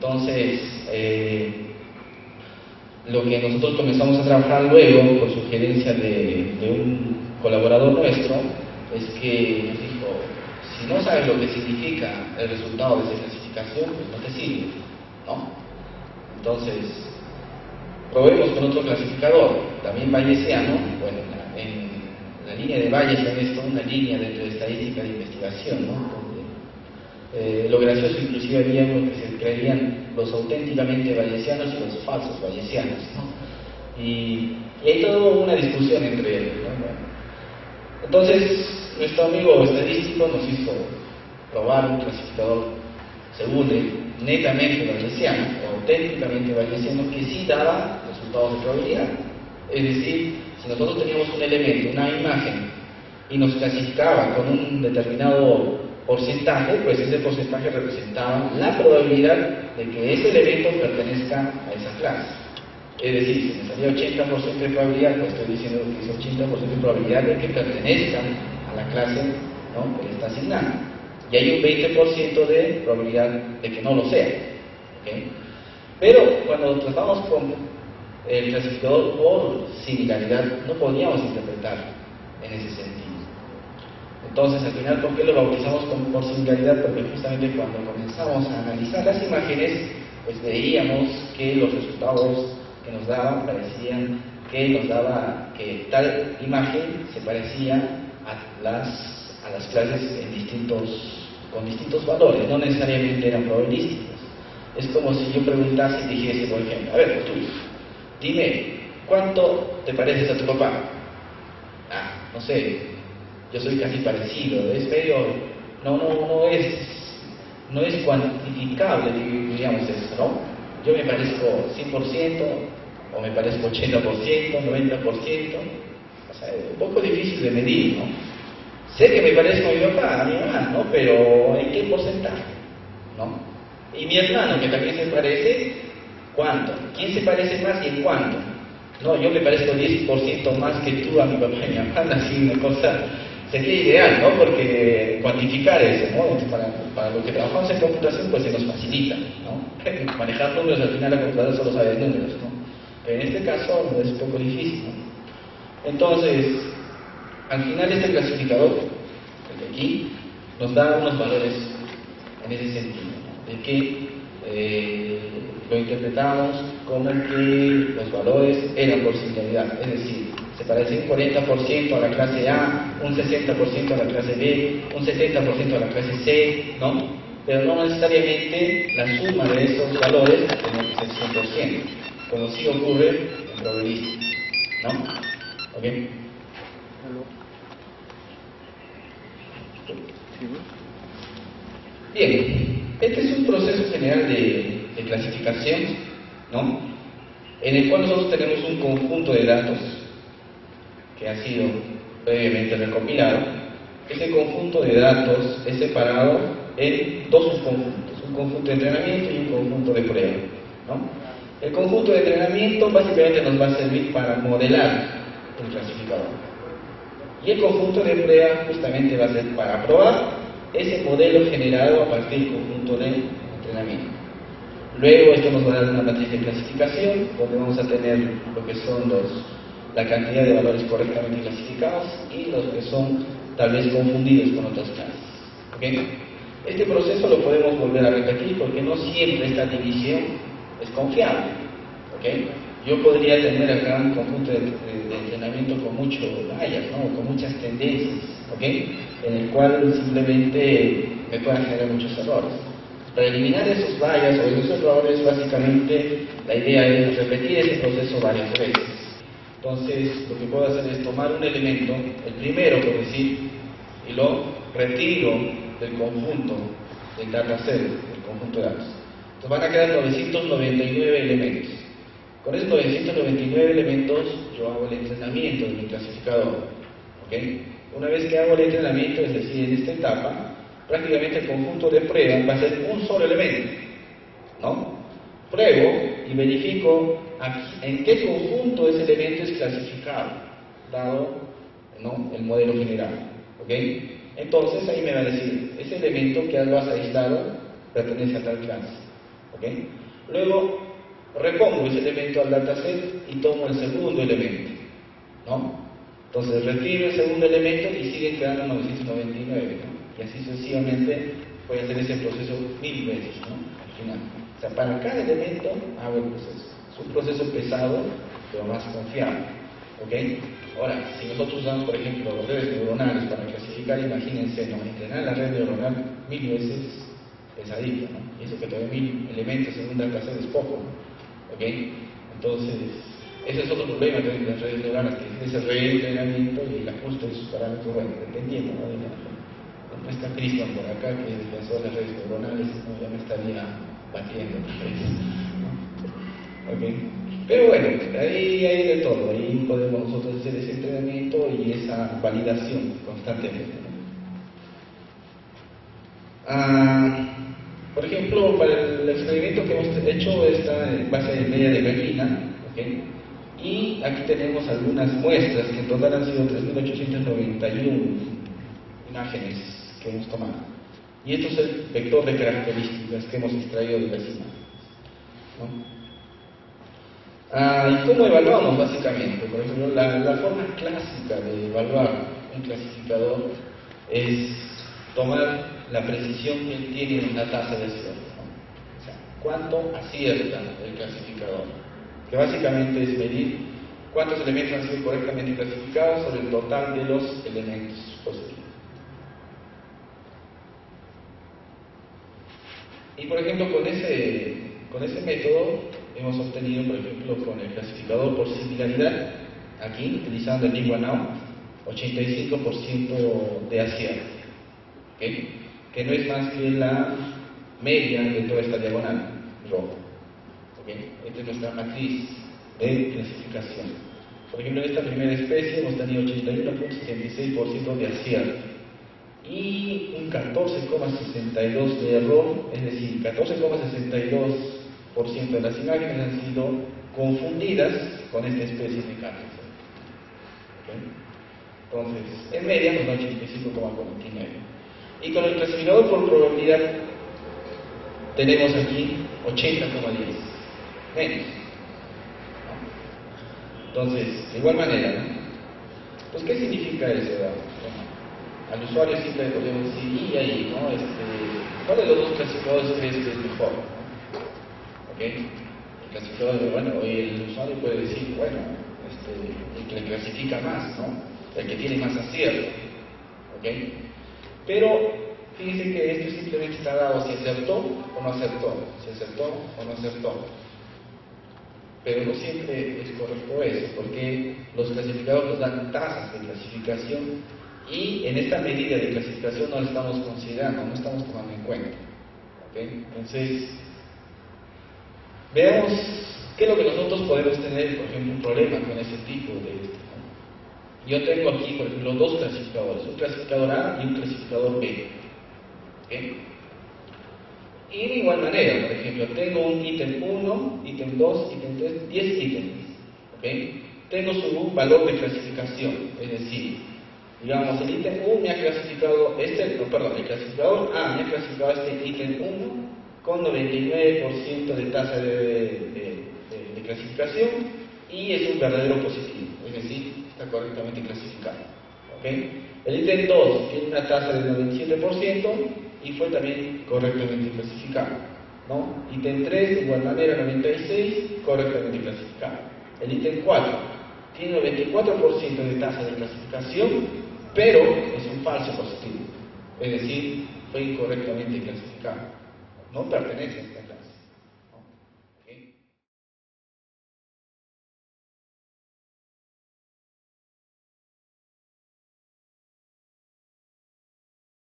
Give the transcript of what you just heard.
Entonces, lo que nosotros comenzamos a trabajar luego, por sugerencia de un colaborador nuestro, es que nos dijo, si no sabes lo que significa el resultado de esa clasificación, pues no te sirve, ¿no? Entonces, probemos con otro clasificador, también bayesiano. Bueno, en la línea de Bayes es toda una línea dentro de estadística de investigación, ¿no? Lo gracioso inclusive había lo que se creían los auténticamente bayesianos y los falsos bayesianos, ¿no? Y hay toda una discusión entre ellos, ¿no? Bueno, entonces, nuestro amigo estadístico nos hizo probar un clasificador, según él, netamente bayesiano, o auténticamente bayesiano, que sí daba resultados de probabilidad. Es decir, si nosotros teníamos un elemento, una imagen, y nos clasificaba con un determinado porcentaje, pues ese porcentaje representaba la probabilidad de que ese elemento pertenezca a esa clase. Es decir, si me salía 80% de probabilidad, pues estoy diciendo que es 80% de probabilidad de que pertenezcan a la clase, ¿no?, que le está asignando. Y hay un 20% de probabilidad de que no lo sea, ¿okay? Pero cuando tratamos con el clasificador por similaridad, no podíamos interpretar en ese sentido. Entonces, al final, ¿por qué lo bautizamos por similaridad? Porque justamente cuando comenzamos a analizar las imágenes, pues veíamos que los resultados que nos daban parecían que nos daba que tal imagen se parecía a las clases con distintos valores, no necesariamente eran probabilísticos. Es como si yo preguntase y dijese, por ejemplo, a ver, tú, dime, ¿cuánto te pareces a tu papá? No sé, yo soy casi parecido, es medio, no es cuantificable, digamos eso, ¿no? Yo me parezco 100%, o me parezco 80%, 90%, o sea, es un poco difícil de medir, ¿no? Sé que me parezco a mi papá, a mi mamá, ¿no? Pero ¿en qué porcentaje? ¿No? Y mi hermano, que también se parece, ¿cuánto? ¿Quién se parece más y en cuánto? No, yo me parezco 10% más que tú a mi papá y mi mamá, así una cosa sería ideal, ¿no? Porque cuantificar eso, ¿no? Para lo que trabajamos en computación, pues se nos facilita, ¿no? Manejar números, al final la computadora solo sabe números, ¿no? Pero en este caso es un poco difícil, ¿no? Entonces, al final este clasificador, el de aquí, nos da unos valores en ese sentido, ¿no? De que lo interpretamos como que los valores eran por similaridad, es decir, se parece un 40% a la clase A, un 60% a la clase B, un 70% a la clase C, ¿no? Pero no necesariamente la suma de esos valores tiene que ser 100%, como sí ocurre en probabilística, ¿no? ¿Ok? Bien, este es un proceso general de clasificación, ¿no? En el cual nosotros tenemos un conjunto de datos que ha sido previamente recopilado. Ese conjunto de datos es separado en dos subconjuntos, un conjunto de entrenamiento y un conjunto de prueba, ¿no? El conjunto de entrenamiento básicamente nos va a servir para modelar el clasificador, y el conjunto de prueba justamente va a ser para probar ese modelo generado a partir del conjunto de entrenamiento. Luego esto nos va a dar una matriz de clasificación, donde vamos a tener lo que son la cantidad de valores correctamente clasificados y los que son tal vez confundidos con otras clases, ¿okay? Este proceso lo podemos volver a repetir porque no siempre esta división es confiable, ¿okay? Yo podría tener acá un conjunto de entrenamiento con muchos bias, ¿no? Con muchas tendencias, ¿okay? En el cual simplemente me puedan generar muchos errores. Para eliminar esos bias o esos errores, básicamente la idea es repetir ese proceso varias veces. Entonces, lo que puedo hacer es tomar un elemento, el primero por decir, y lo retiro del conjunto del dataset, del conjunto de datos. Entonces van a quedar 999 elementos. Con esos 999 elementos yo hago el entrenamiento de mi clasificador, ¿okay? Una vez que hago el entrenamiento, es decir, en esta etapa, prácticamente el conjunto de prueba va a ser un solo elemento, ¿no? Pruebo y verifico en qué conjunto ese elemento es clasificado, dado, ¿no?, el modelo general, ¿ok? Entonces ahí me va a decir, ese elemento que lo has aislado pertenece a tal clase, ¿ok? ¿ok? Luego repongo ese elemento al dataset y tomo el segundo elemento, ¿no? Entonces retiro el segundo elemento y siguen quedando 999, ¿no? Y así sucesivamente voy a hacer ese proceso 1000 veces, ¿no? Al final. O sea, para cada elemento hago el proceso. Es un proceso pesado, pero más confiable, ¿ok? Ahora, si nosotros usamos, por ejemplo, redes neuronales para clasificar, imagínense, ¿no? Entrenar la red neuronal 1000 veces pesadito, ¿no? Y eso que todavía 1000 elementos en un dataset es poco, ¿no? ¿Ok? Entonces, ese es otro problema que hay en las redes neuronales, que es ese reentrenamiento y el ajuste de sus parámetros, bueno, dependiendo, ¿no? No está Cristian por acá, que es defensor de las redes neuronales, ¿no? Ya me estaría batiendo, ¿no? ¿Ok? Pero bueno, ahí hay de todo, ahí podemos nosotros hacer ese entrenamiento y esa validación constantemente, ¿no? Por ejemplo, para el experimento que hemos hecho está en base de media de gallina, ¿okay? Y aquí tenemos algunas muestras que en total han sido 3.891 imágenes que hemos tomado. Y esto es el vector de características que hemos extraído de las imágenes, ¿no? ¿Y cómo evaluamos básicamente? Por ejemplo, la forma clásica de evaluar un clasificador es tomar la precisión que él tiene en la tasa de acierto, ¿no? O sea, cuánto acierta el clasificador, que básicamente es medir cuántos elementos han sido correctamente clasificados sobre el total de los elementos positivos. Y por ejemplo, con ese método hemos obtenido, por ejemplo, con el clasificador por similaridad, aquí, utilizando el Lingua-Now, 85% de acierto, ¿okay? Que no es más que la media de toda esta diagonal roja, ¿okay? Esta es nuestra matriz de clasificación. Por ejemplo, en esta primera especie hemos tenido 81.76% de acierto y un 14,62% de error, es decir, 14,62% de las imágenes han sido confundidas con esta especie de cáncer. ¿Okay? Entonces, en media nos da 85,49. Y con el clasificador por probabilidad tenemos aquí 80,10, menos. Entonces, de igual manera, ¿no? Pues, ¿qué significa eso? Al usuario siempre podemos decir, y ahí, ¿no? ¿Cuál de los dos clasificadores crees que es mejor? ¿Ok? El clasificador, bueno, el usuario puede decir, bueno, el que le clasifica más, ¿no? El que tiene más acierto, ¿ok? Pero fíjense que esto simplemente está dado si acertó o no acertó, si acertó o no acertó. Pero no siempre es correcto eso, porque los clasificadores nos dan tasas de clasificación y en esta medida de clasificación no la estamos considerando, no estamos tomando en cuenta, ¿ok? Entonces, veamos qué es lo que nosotros podemos tener, por ejemplo, un problema con ese tipo de... Yo tengo aquí, por ejemplo, dos clasificadores, un clasificador A y un clasificador B, ¿ok? Y de igual manera, por ejemplo, tengo un ítem 1, ítem 2, ítem 3, 10 ítems, ¿ok? Tengo su valor de clasificación, es decir, digamos, el ítem 1 me ha clasificado, el clasificador A me ha clasificado este ítem 1 con 99% de tasa de clasificación y es un verdadero positivo, es decir, está correctamente clasificado, ¿ok? El ítem 2 tiene una tasa del 97% y fue también correctamente clasificado, ¿no? Ítem 3 de igual manera 96%, correctamente clasificado. El ítem 4 tiene 94% de tasa de clasificación, pero es un falso positivo, es decir, fue incorrectamente clasificado, no pertenece a esta